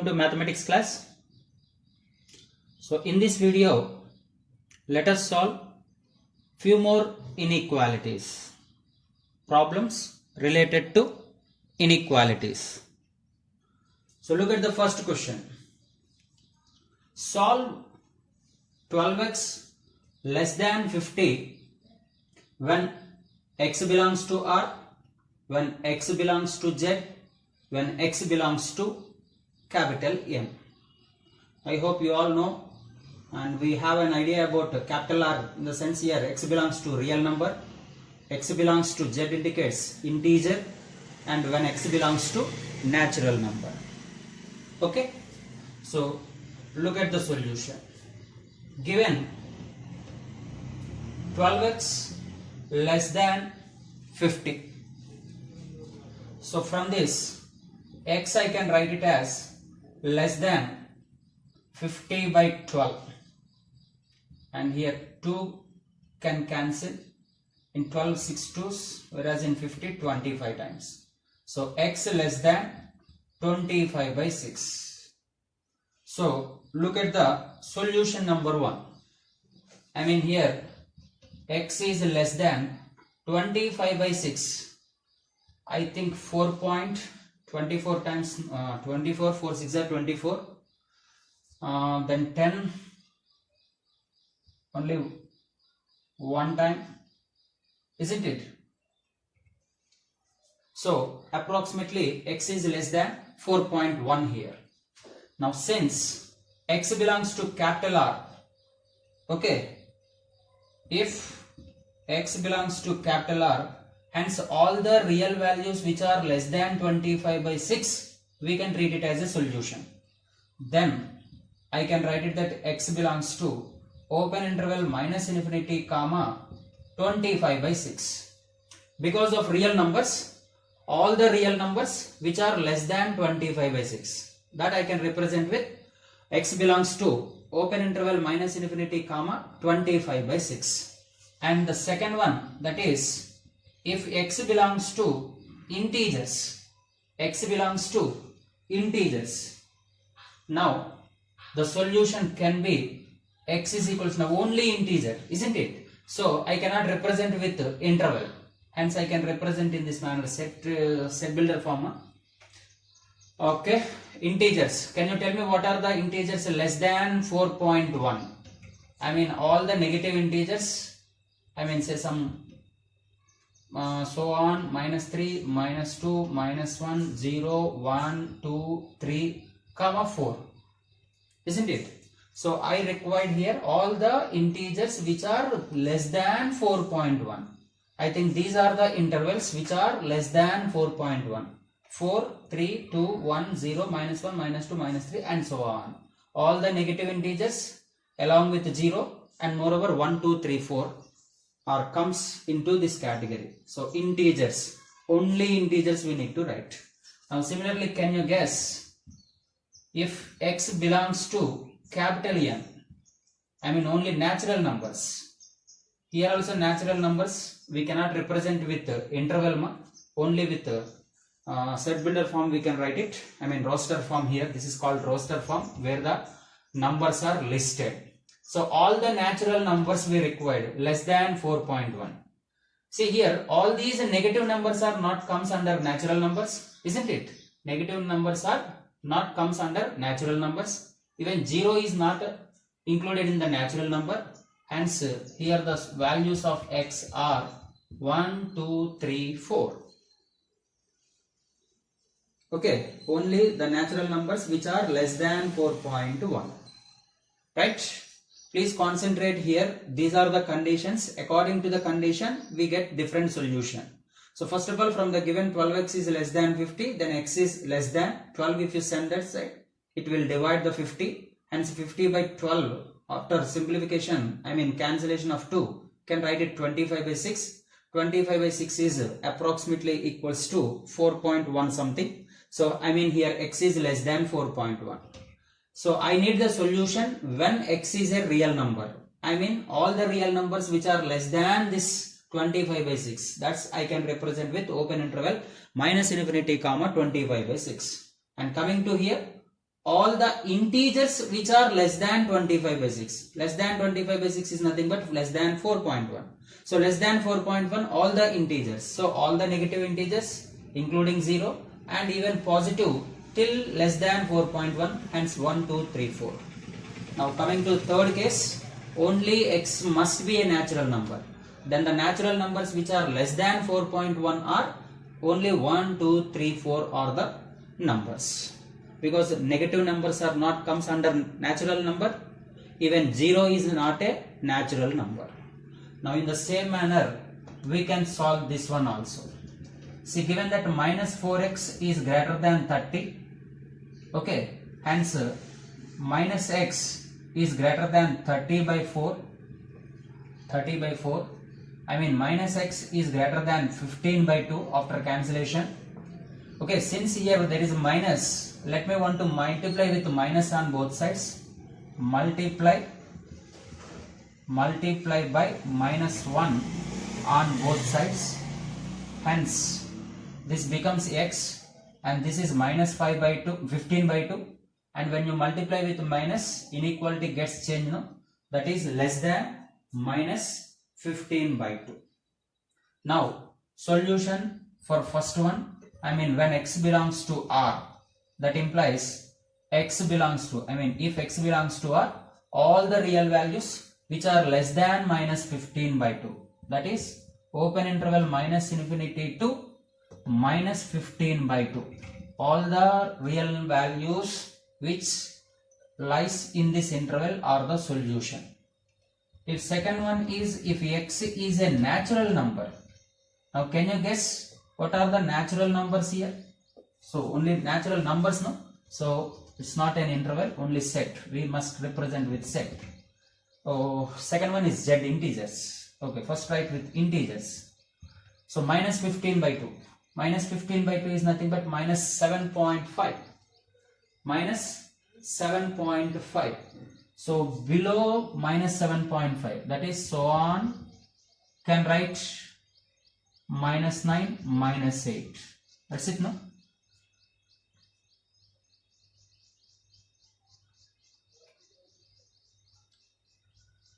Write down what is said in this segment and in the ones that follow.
welcome to mathematics class. So in this video, let us solve few more inequalities, problems related to inequalities. So look at the first question. Solve 12x less than 50 when x belongs to R, when x belongs to Z, when x belongs to capital M. I hope you all know and we have an idea about capital R in the sense here x belongs to real number, x belongs to Z indicates integer, and when x belongs to natural number. Okay, so look at the solution. Given 12x less than 50. So from this x I can write it as less than 50 by 12, and here 2 can cancel. In 12 6 2's, whereas in 50 25 times. So x less than 25 by 6. So look at the solution number 1. I mean here x is less than 25 by 6. I think 4.24 times 24, 4 6 are 24. Then 10 only one time, isn't it? So approximately x is less than 4.1 here. Now since x belongs to capital R, okay, if x belongs to capital R, hence all the real values which are less than 25 by 6, we can treat it as a solution. Then I can write it that x belongs to open interval minus infinity comma 25 by 6. Because of real numbers, all the real numbers which are less than 25 by 6, that I can represent with x belongs to open interval minus infinity comma 25 by 6. And the second one, that is if x belongs to integers, x belongs to integers. Now the solution can be x is equals now only integer, isn't it? So I cannot represent with interval, hence I can represent in this manner set builder form. Okay, integers. Can you tell me what are the integers less than 4.1? I mean all the negative integers, I mean say some so on, minus 3, minus 2, minus 1, 0, 1, 2, 3, comma 4, isn't it? So I required here all the integers which are less than 4.1. I think these are the intervals which are less than 4.1. 4, 3, 2, 1, 0, minus 1, minus 2, minus 3, and so on. All the negative integers along with 0 and moreover 1, 2, 3, 4 comes into this category. So integers, only integers we need to write. Now similarly, can you guess if x belongs to capital N, I mean only natural numbers. Here also natural numbers we cannot represent with interval, only with set builder form we can write it. I mean roster form here. This is called roster form where the numbers are listed. So all the natural numbers we required less than 4.1. See here all these negative numbers are not comes under natural numbers, isn't it? Negative numbers are not comes under natural numbers. Even 0 is not included in the natural number. Hence here the values of x are 1, 2, 3, 4. Okay, only the natural numbers which are less than 4.1. Right? Please concentrate here. These are the conditions. According to the condition, we get different solution. So first of all, from the given 12x is less than 50, then x is less than 12. If you send that side, it will divide the 50. Hence 50 by 12 after simplification, I mean cancellation of 2, can write it 25 by 6. 25 by 6 is approximately equals to 4.1 something. So I mean here x is less than 4.1. So I need the solution when x is a real number. I mean all the real numbers which are less than this 25 by 6. That's I can represent with open interval minus infinity comma 25 by 6. And coming to here, all the integers which are less than 25 by 6. Less than 25 by 6 is nothing but less than 4.1. So less than 4.1, all the integers. So all the negative integers including 0 and even positive till less than 4.1, hence 1, 2, 3, 4. Now coming to third case, only x must be a natural number. Then the natural numbers which are less than 4.1 are only 1, 2, 3, 4 are the numbers. Because negative numbers are not comes under natural number, even 0 is not a natural number. Now in the same manner we can solve this one also. See, given that minus 4x is greater than 30, okay, hence minus x is greater than 30 by 4, I mean minus x is greater than 15 by 2 after cancellation. Okay, since here there is minus, let me want to multiply with minus on both sides. Multiply by minus 1 on both sides. Hence, this becomes x and this is minus 5 by 2, 15 by 2. And when you multiply with minus, inequality gets changed, no? That is less than minus 15 by 2. Now, solution for first one, I mean when x belongs to R, that implies x belongs to, I mean if x belongs to R, all the real values which are less than minus 15 by 2, that is open interval minus infinity to minus 15 by 2, all the real values which lies in this interval are the solution. If second one is if x is a natural number, now can you guess what are the natural numbers here? So only natural numbers, no? So it's not an interval, only set. We must represent with set. Oh, second one is z integers. Okay, first write with integers. So minus 15 by 2. Minus 15 by 2 is nothing but minus 7.5. Minus 7.5. So below minus 7.5, that is so on, can write minus 9, minus 8. That's it, no?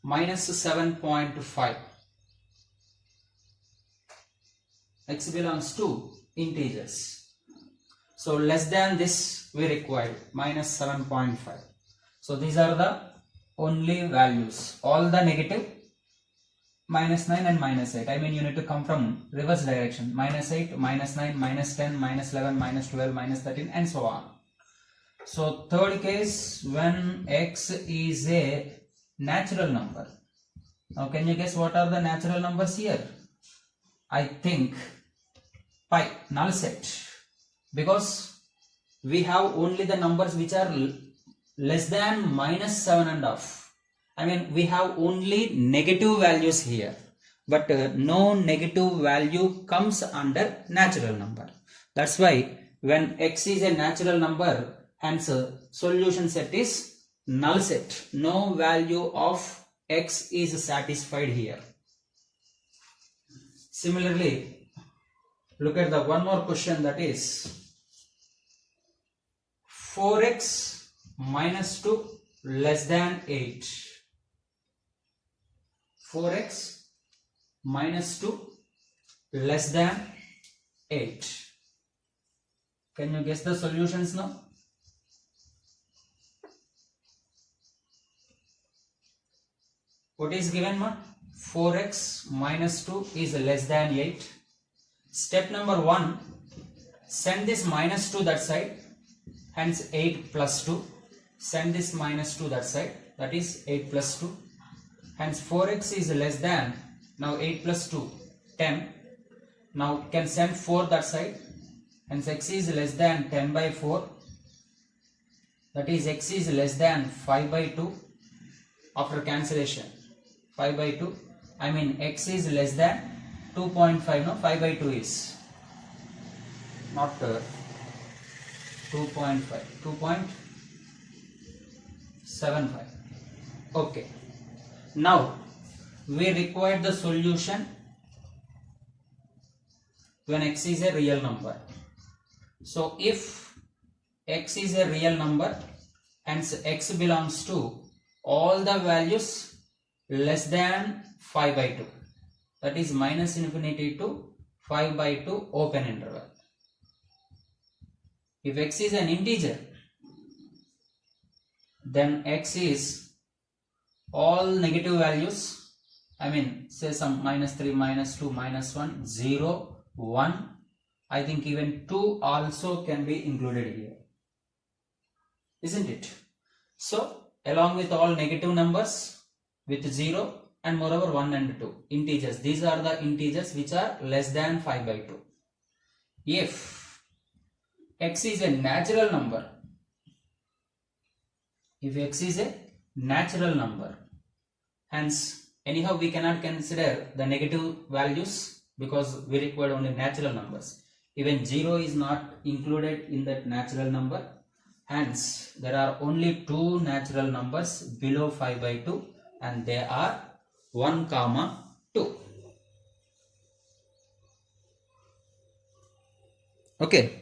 Minus 7.5. X belongs to integers. So less than this we require minus 7.5. So these are the only values. All the negative minus 9 and minus 8. I mean you need to come from reverse direction. Minus 8, minus 9, minus 10, minus 11, minus 12, minus 13 and so on. So third case, when x is a natural number. Now can you guess what are the natural numbers here? I think pi, null set, because we have only the numbers which are less than minus 7.5. I mean we have only negative values here, but no negative value comes under natural number. That's why when x is a natural number, hence solution set is null set. No value of x is satisfied here. Similarly, look at the one more question, that is 4x minus 2 less than 8. 4x minus 2 less than 8. Can you guess the solutions now? What is given, ma? 4x minus 2 is less than 8. Step number 1, send this minus 2 that side, hence 8 plus 2. Send this minus 2 that side, that is 8 plus 2. Hence 4x is less than, now 8 plus 2, 10. Now can send 4 that side, hence x is less than 10 by 4. That is x is less than 5 by 2 after cancellation. 5 by 2, I mean x is less than 2.5, no? 5 by 2 is not 2.5, 2.75. Okay, now we require the solution when x is a real number. So if x is a real number, Hence x belongs to all the values less than 5 by 2. That is minus infinity to 5 by 2 open interval. If x is an integer, then x is all negative values. I mean, say some minus 3, minus 2, minus 1, 0, 1. I think even 2 also can be included here. Isn't it? So, along with all negative numbers with 0 and moreover 1 and 2 integers. These are the integers which are less than 5 by 2. If x is a natural number, hence anyhow we cannot consider the negative values because we require only natural numbers. Even 0 is not included in that natural number. Hence there are only two natural numbers below 5 by 2 and they are 1, 2. Okay.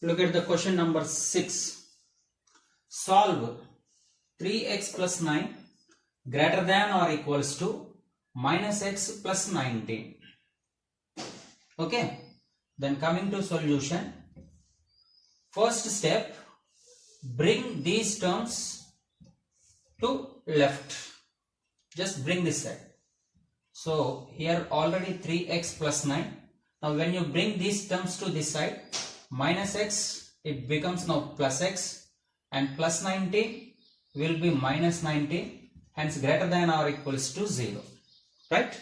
Look at the question number 6. Solve 3x plus 9 greater than or equals to minus x plus 19. Okay. Then coming to solution. First step, bring these terms to left. Just bring this side. So here already 3x plus 9. Now when you bring these terms to this side, minus x, it becomes now plus x, and plus 19 will be minus 19, hence greater than or equals to 0. Right?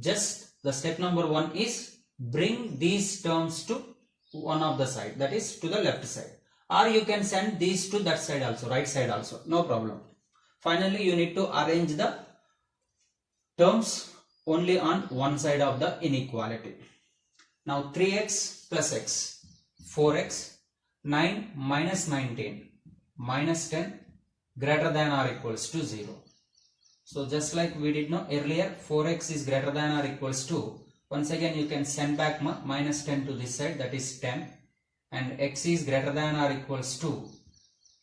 Just the step number 1 is bring these terms to one of the side, that is to the left side. Or you can send these to that side also, right side also, no problem. Finally, you need to arrange the terms only on one side of the inequality. Now 3x plus x, 4x, 9 minus 19, minus 10, greater than or equals to 0. So just like we did know earlier, 4x is greater than or equals to, once again you can send back minus 10 to this side, that is 10, and x is greater than or equals to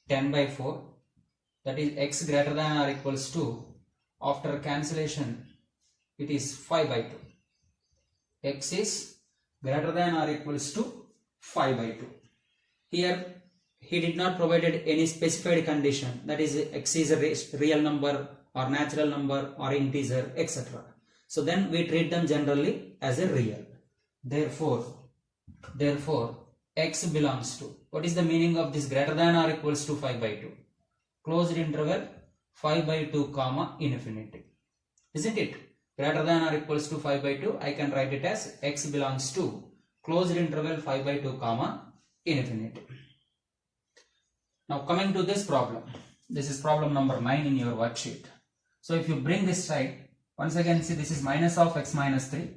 10 by 4, that is x greater than or equals to, after cancellation it is 5 by 2. X is greater than or equals to 5 by 2. Here he did not provided any specified condition, that is x is a real number or natural number or integer, etc. So then we treat them generally as a real. Therefore x belongs to, what is the meaning of this greater than or equals to 5 by 2? Closed interval 5 by 2 comma infinity. Isn't it? Greater than or equals to 5 by 2, I can write it as x belongs to closed interval 5 by 2 comma infinity. Now coming to this problem, this is problem number 9 in your worksheet. So if you bring this side, once again see this is minus of x minus 3,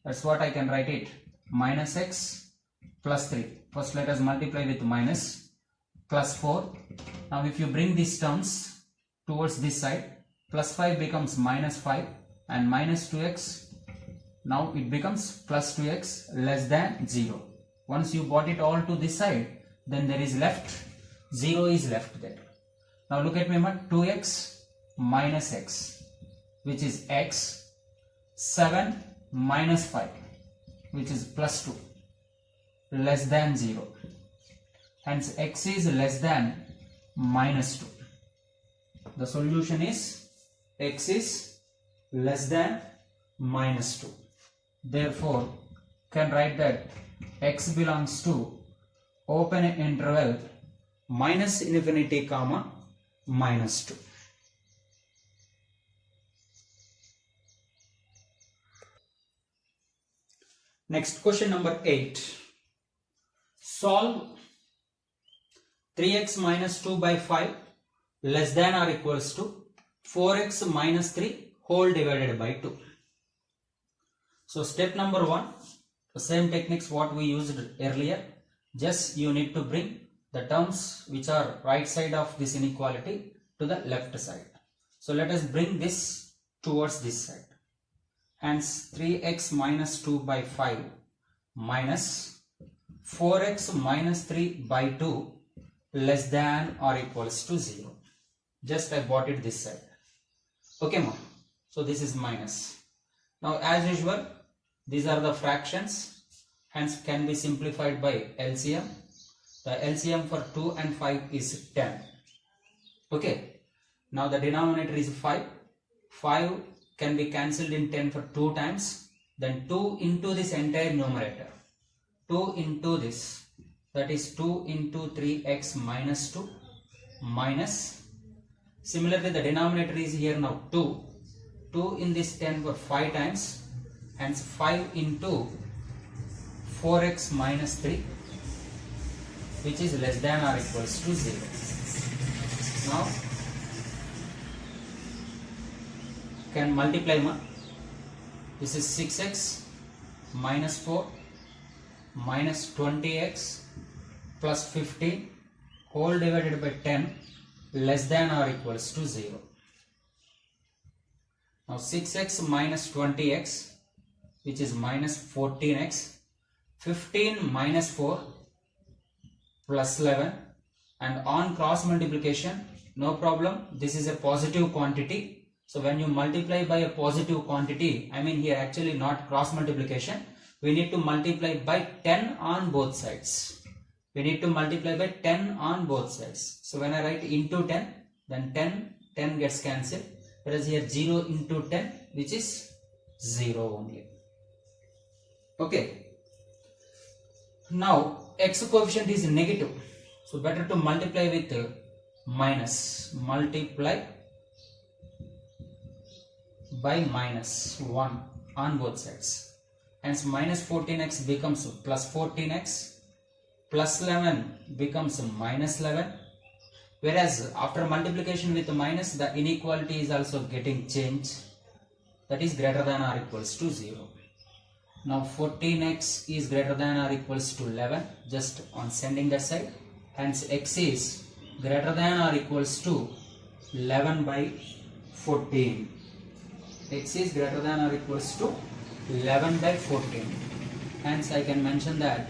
that's what I can write it, minus x plus 3. First let us multiply with minus plus 4. Now if you bring these terms towards this side, plus 5 becomes minus 5 and minus 2x, now it becomes plus 2x less than 0. Once you brought it all to this side, then there is left, 0 is left there. Now look at me, 2x minus x, which is x, 7 minus 5, which is plus 2, less than 0. Hence x is less than minus 2. The solution is x is less than minus 2. Therefore, can write that x belongs to open interval minus infinity comma minus 2. Next question number 8. Solve 3x minus 2 by 5 less than or equals to 4x minus 3 whole divided by 2. So step number 1, the same techniques what we used earlier, just you need to bring the terms which are right side of this inequality to the left side. So let us bring this towards this side. Hence 3x minus 2 by 5 minus 4x minus 3 by 2 less than or equals to 0. Just I brought it this side. Okay, ma. So this is minus. Now as usual, these are the fractions, hence can be simplified by LCM. The LCM for 2 and 5 is 10. Okay. Now the denominator is 5. 5 can be cancelled in 10 for 2 times. Then 2 into this entire numerator. 2 into this. That is 2 into 3x minus 2 minus. Similarly, the denominator is here now 2. 2 in this 10 for 5 times. Hence 5 into 4x minus 3, which is less than or equals to 0. Now can multiply ma. This is 6x minus 4 minus 20x plus 15 whole divided by 10 less than or equals to 0. Now 6x minus 20x, which is minus 14x, 15 minus 4 plus 11, and on cross multiplication, no problem, this is a positive quantity. So when you multiply by a positive quantity, I mean here actually not cross multiplication, we need to multiply by 10 on both sides. We need to multiply by 10 on both sides. So when I write into 10, then 10 gets cancelled. Whereas here 0 into 10, which is 0 only. Okay. Now x coefficient is negative. So better to multiply with minus. Multiply by minus 1 on both sides. Hence minus 14x becomes plus 14x. Plus 11 becomes minus 11. Whereas after multiplication with minus, the inequality is also getting changed. That is greater than or equals to 0. Now 14x is greater than or equals to 11. Just on sending that side. Hence x is greater than or equals to 11 by 14. X is greater than or equals to 11 by 14. Hence I can mention that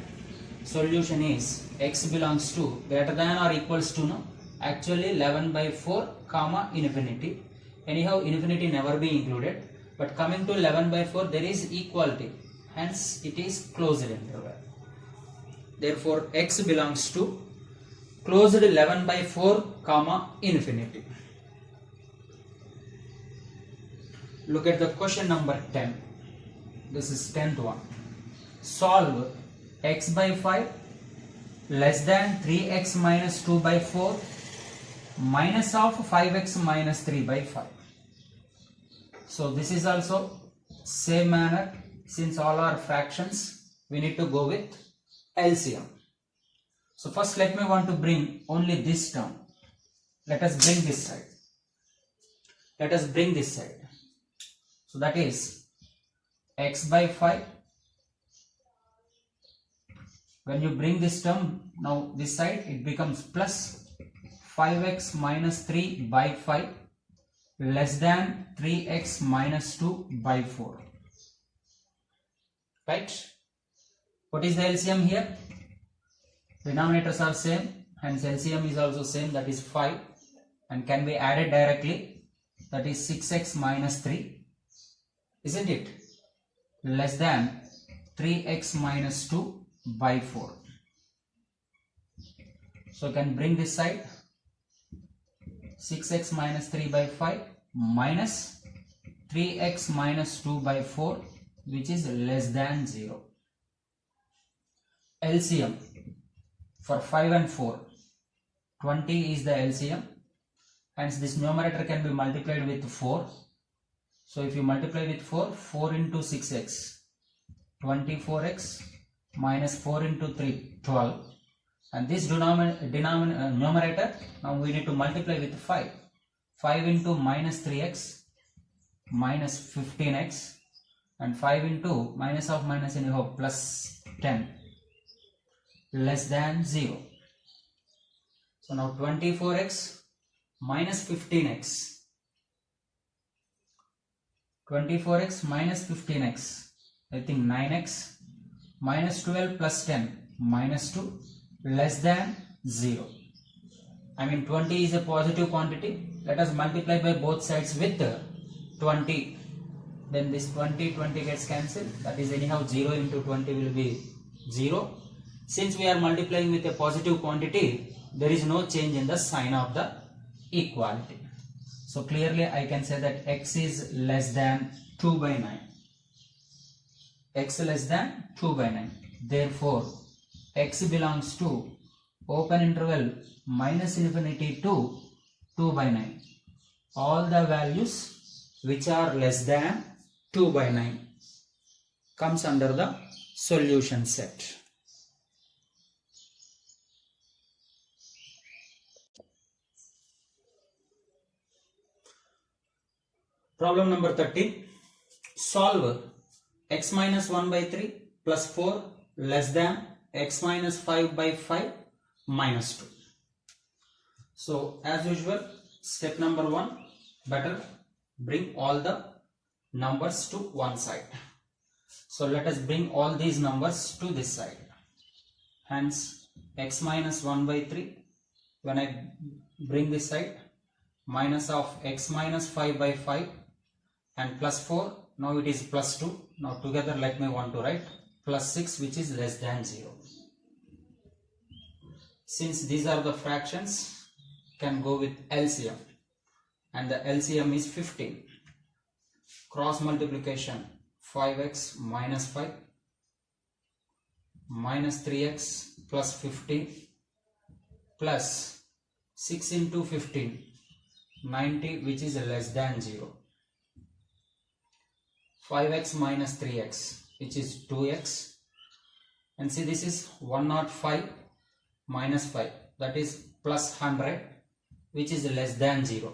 solution is x belongs to greater than or equals to no, actually 11 by 4 comma infinity. Anyhow infinity never be included, but coming to 11 by 4 there is equality, hence it is closed interval. Therefore x belongs to closed 11 by 4 comma infinity. Look at the question number 10. This is 10th one. Solve x by 5 less than 3x minus 2 by 4 minus of 5x minus 3 by 5. So this is also same manner. Since all are fractions, we need to go with LCM. So first let me want to bring only this term. Let us bring this side. Let us bring this side. So that is x by 5. When you bring this term, now this side it becomes plus 5x minus 3 by 5 less than 3x minus 2 by 4. Right? What is the LCM here? Denominators are same, hence LCM is also same, that is 5, and can be added directly, that is 6x minus 3, isn't it? Less than 3x minus 2 by 4. So you can bring this side, 6x minus 3 by 5 minus 3x minus 2 by 4, which is less than 0. LCM for 5 and 4, 20 is the LCM, hence this numerator can be multiplied with 4. So if you multiply with 4, 4 into 6x, 24x minus 4 into 3, 12. And this numerator, now we need to multiply with 5. 5 into minus 3x minus 15x, and 5 into minus of minus anyhow plus 10 less than 0. So now 24x minus 15x. 24x minus 15x, I think 9x minus 12 plus 10 minus 2 less than 0. I mean 20 is a positive quantity. Let us multiply by both sides with 20. Then this 20 gets cancelled. That is anyhow 0 into 20 will be 0. Since we are multiplying with a positive quantity, there is no change in the sign of the equality. So clearly I can say that x is less than 2 by 9. X less than 2 by 9. Therefore, x belongs to open interval minus infinity to 2 by 9. All the values which are less than 2 by 9 comes under the solution set. Problem number 13. Solve x minus 1 by 3 plus 4 less than x minus 5 by 5 minus 2. So as usual, step number 1, better bring all the numbers to one side. So let us bring all these numbers to this side. Hence x minus 1 by 3, when I bring this side, minus of x minus 5 by 5 and plus 4, now it is plus 2. Now together let me want to write plus 6, which is less than 0. Since these are the fractions, can go with LCM, and the LCM is 15. Cross multiplication, 5x minus 5 minus 3x plus 15 plus 6 into 15, 90, which is less than 0. 5x minus 3x, which is 2x, and see this is 105 minus 5, that is plus 100, which is less than 0.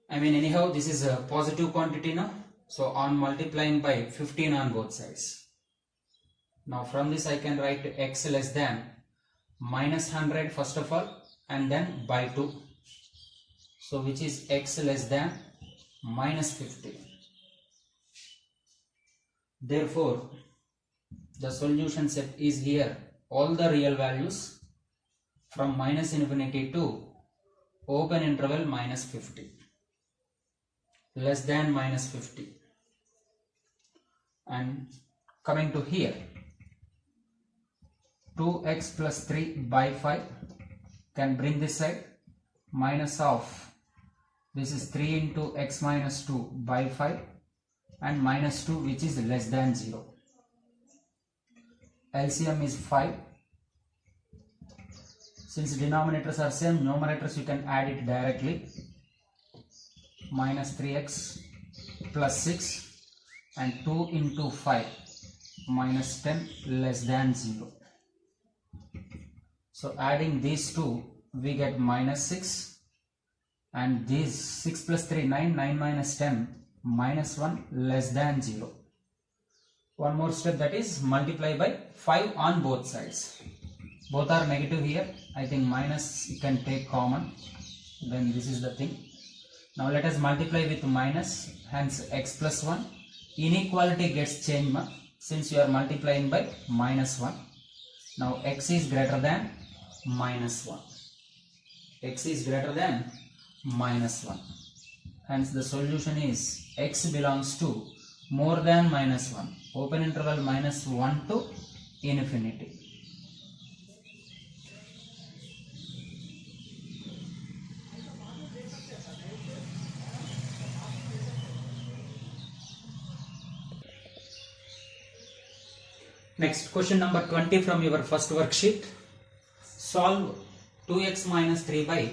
I mean anyhow this is a positive quantity now, so on multiplying by 15 on both sides. Now from this I can write x less than minus 100 first of all, and then by 2, so which is x less than minus 50. Therefore the solution set is here all the real values from minus infinity to open interval minus 50, less than minus 50. And coming to here, 2x plus 3 by 5, can bring this side, minus of this is 3 into x minus 2 by 5 and minus 2, which is less than 0. LCM is 5. Since denominators are same, numerators you can add it directly. Minus 3x plus 6 and 2 into 5 minus 10 less than 0. So adding these two, we get minus 6, and these 6 plus 3, 9, 9 minus 10, minus 1 less than 0. One more step, that is multiply by 5 on both sides. Both are negative here. I think minus you can take common. Then this is the thing. Now let us multiply with minus, hence x plus 1. Inequality gets changed since you are multiplying by minus 1. Now x is greater than minus 1. X is greater than minus 1. Hence the solution is x belongs to more than minus 1. Open interval minus 1 to infinity. Next, question number 20 from your first worksheet. Solve 2x minus 3 by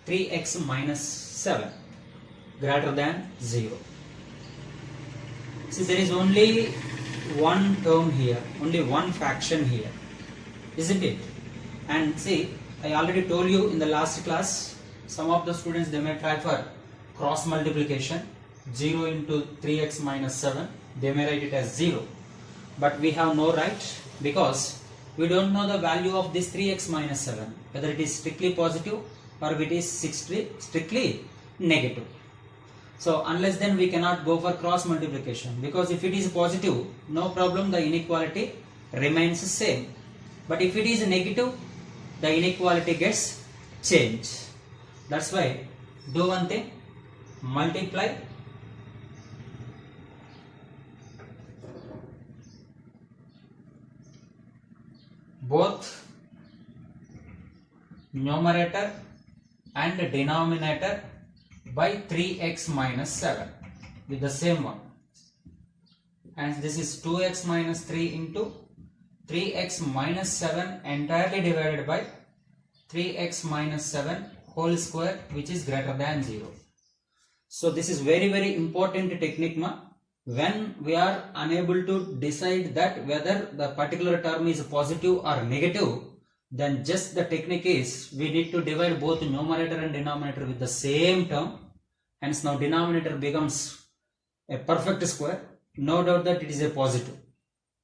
3x minus 7 greater than 0. See, there is only one term here, only one fraction here, isn't it? And see, I already told you in the last class, some of the students, they may try for cross multiplication, 0 into 3x minus 7, they may write it as 0. But we have no right, because we don't know the value of this 3x minus 7, whether it is strictly positive or it is strictly negative. So unless then we cannot go for cross multiplication, because if it is positive, no problem, the inequality remains same. But if it is negative, the inequality gets changed. That's why do one thing, multiply both numerator and denominator by 3x minus 7 with the same one. And this is 2x minus 3 into 3x minus 7 entirely divided by 3x minus 7 whole square, which is greater than 0. So this is very important technique ma. When we are unable to decide that whether the particular term is positive or negative, then just the technique is we need to divide both numerator and denominator with the same term. Hence now denominator becomes a perfect square. No doubt that it is a positive.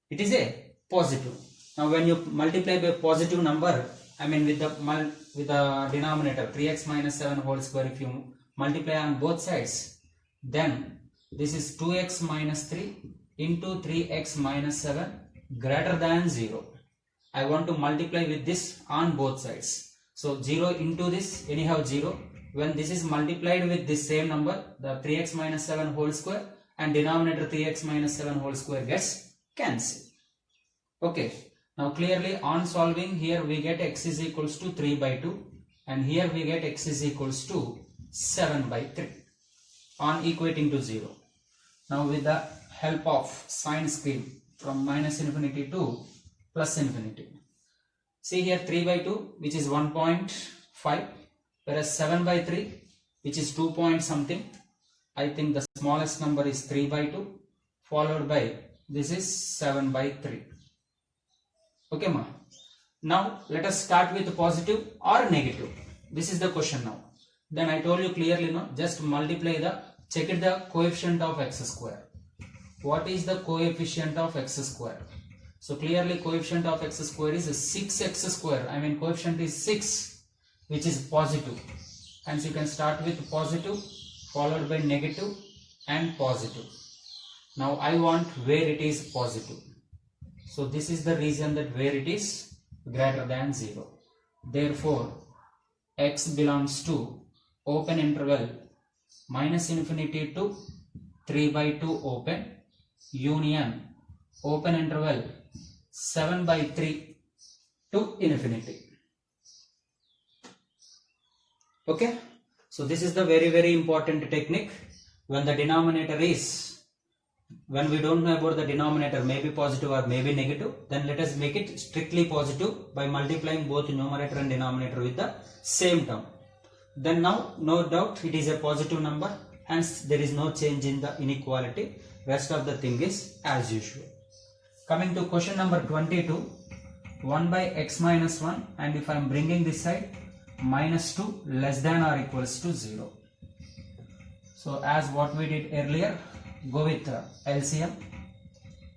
It is a positive. Now when you multiply by positive number, I mean with the denominator 3x minus 7 whole square, if you multiply on both sides, then this is 2x minus 3 into 3x minus 7 greater than 0. I want to multiply with this on both sides. So 0 into this, anyhow 0. When this is multiplied with this same number, the 3x minus 7 whole square and denominator 3x minus 7 whole square gets cancelled. Okay. Now clearly on solving, here we get x is equals to 3 by 2 and here we get x is equals to 7 by 3 on equating to 0. Now with the help of sign scheme from minus infinity to plus infinity. See here 3 by 2 which is 1.5, whereas 7 by 3 which is 2 point something. I think the smallest number is 3 by 2 followed by this is 7 by 3. Okay ma. Now let us start with positive or negative. This is the question now. Then I told you clearly, no, just multiply check the coefficient of x square. What is the coefficient of x square? So clearly coefficient of x square is 6x square. I mean coefficient is 6, which is positive. Hence you can start with positive followed by negative and positive. Now I want where it is positive. So this is the reason that where it is greater than 0. Therefore x belongs to open interval minus infinity to 3 by 2 open union open interval 7 by 3 to infinity. Okay. So this is the very important technique. When the denominator is, when we don't know about the denominator, maybe positive or maybe negative, then let us make it strictly positive by multiplying both numerator and denominator with the same term. Then now no doubt it is a positive number, hence there is no change in the inequality. Rest of the thing is as usual. Coming to question number 22, 1 by x minus 1, and if I am bringing this side minus 2 less than or equals to 0. So as what we did earlier, go with LCM,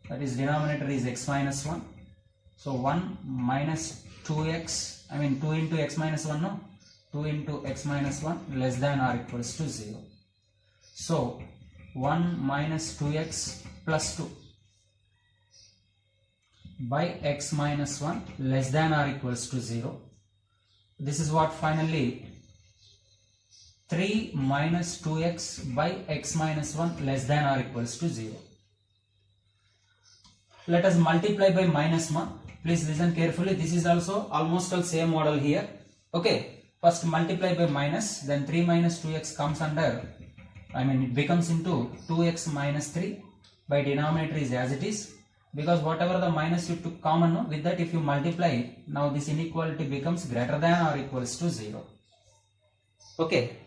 that is denominator is x minus 1. So 1 minus 2x, I mean 2 into x minus 1, no? 2 into x minus 1 less than or equals to 0. So 1 minus 2x plus 2 by x minus 1 less than or equals to 0. This is what finally 3 minus 2x by x minus 1 less than or equals to 0. Let us multiply by minus 1. Please listen carefully. This is also almost the same model here. Okay. First multiply by minus, then 3 minus 2x comes under, I mean it becomes into 2x minus 3 by denominator is as it is, because whatever the minus you took common, no, with that if you multiply, now this inequality becomes greater than or equals to 0. Okay.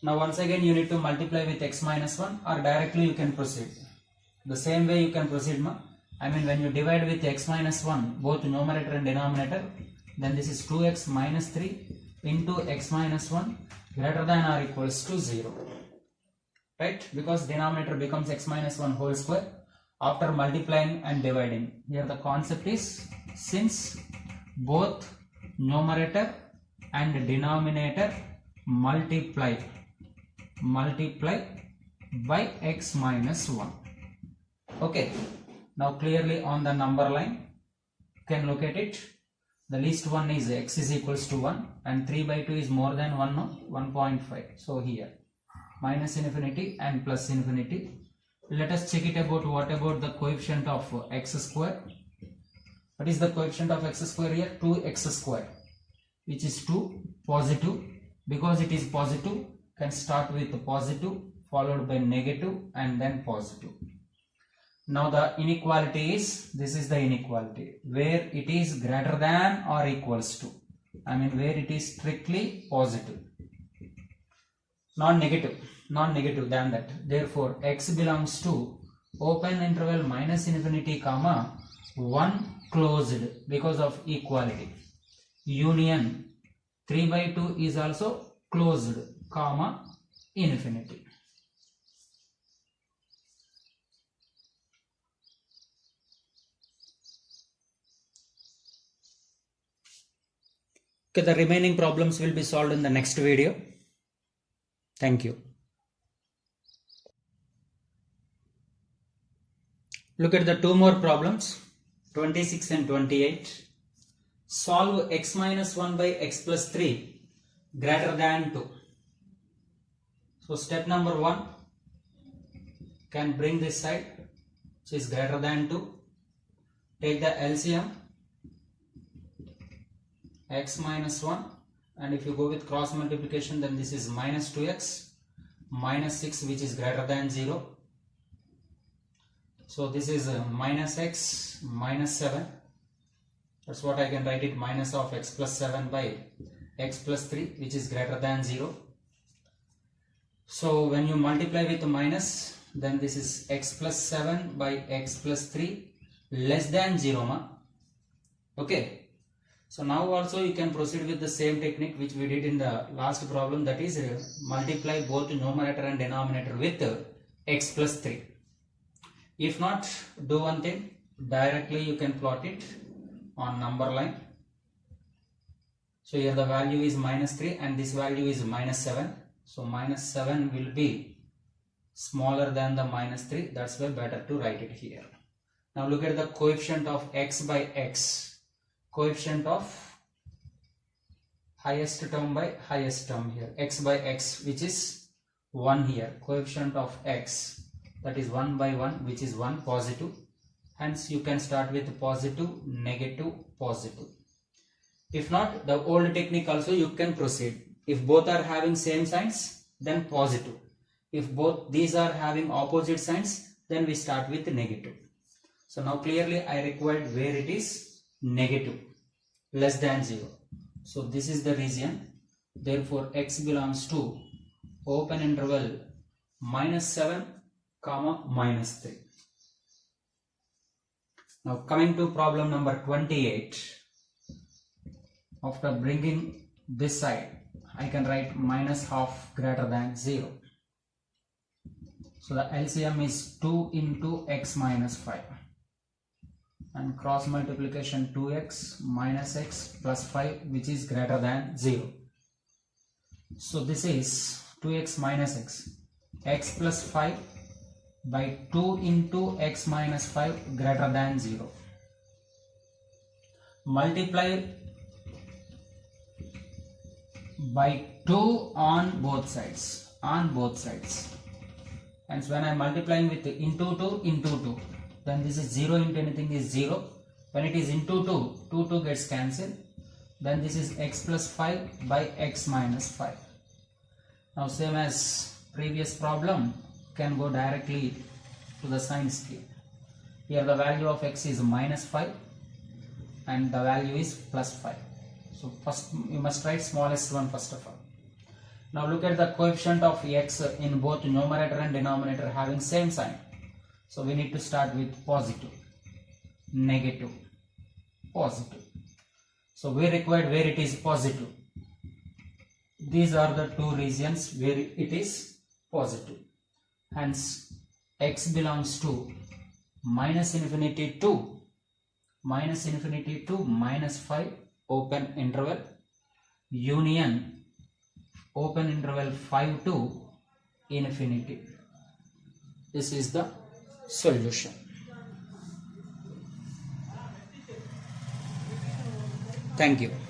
Now once again you need to multiply with x minus 1 or directly you can proceed. The same way you can proceed, ma. I mean when you divide with x minus 1 both numerator and denominator, then this is 2x minus 3 into x minus 1 greater than or equals to 0. Right? Because denominator becomes x minus 1 whole square after multiplying and dividing. Here the concept is, since both numerator and denominator multiply by x minus 1. Okay. Now clearly on the number line can locate it. The least one is x is equals to 1 and 3 by 2 is more than 1, no? 1.5. So here minus infinity and plus infinity. Let us check it about what about the coefficient of x square. What is the coefficient of x square here? 2x square, which is 2 positive. Because it is positive, can start with positive followed by negative and then positive. Now the inequality is, this is the inequality where it is greater than or equals to, I mean where it is strictly positive, non-negative than that. Therefore x belongs to open interval minus infinity comma 1 closed because of equality. Union 3 by 2 is also closed comma infinity. Okay, the remaining problems will be solved in the next video. Thank you. Look at the two more problems, 26 and 28. Solve x minus 1 by x plus 3 greater than 2. So step number 1, can bring this side which is greater than 2. Take the LCM x minus 1, and if you go with cross multiplication, then this is minus 2x minus 6 which is greater than 0. So this is minus x minus 7. That's what I can write it, minus of x plus 7 by x plus 3 which is greater than 0. So when you multiply with the minus, then this is x plus 7 by x plus 3 less than 0 ma. Okay. So now also you can proceed with the same technique which we did in the last problem, that is multiply both numerator and denominator with x plus 3. If not, do one thing, directly you can plot it on number line. So here the value is minus 3 and this value is minus 7. So minus 7 will be smaller than the minus 3. That's why better to write it here. Now look at the coefficient of x by x. Coefficient of highest term by highest term here, x by x, which is 1 here. Coefficient of x, that is 1 by 1, which is 1, positive. Hence you can start with positive, negative, positive. If not, the old technique also you can proceed. If both are having same signs, then positive. If both these are having opposite signs, then we start with negative. So now clearly I required where it is negative, less than 0. So this is the region. Therefore x belongs to open interval minus 7 comma minus 3. Now coming to problem number 28. After bringing this side, I can write minus half greater than 0. So the LCM is 2 into x minus 5. And cross multiplication 2x minus x plus 5 which is greater than 0. So this is 2x minus x plus 5 by 2 into x minus 5 greater than 0. Multiply by 2 on both sides, and when I am multiplying with into 2, then this is 0 into anything is 0. When it is into 2 gets cancelled. Then this is x plus 5 by x minus 5. Now same as previous problem, can go directly to the sign scale. Here the value of x is minus 5 and the value is plus 5. So first you must write smallest one first of all. Now look at the coefficient of x in both numerator and denominator having same sign. So we need to start with positive, negative, positive. So we required where it is positive. These are the two regions where it is positive. Hence x belongs to minus infinity to minus 5 open interval union open interval 5 to infinity. This is the solution. Thank you.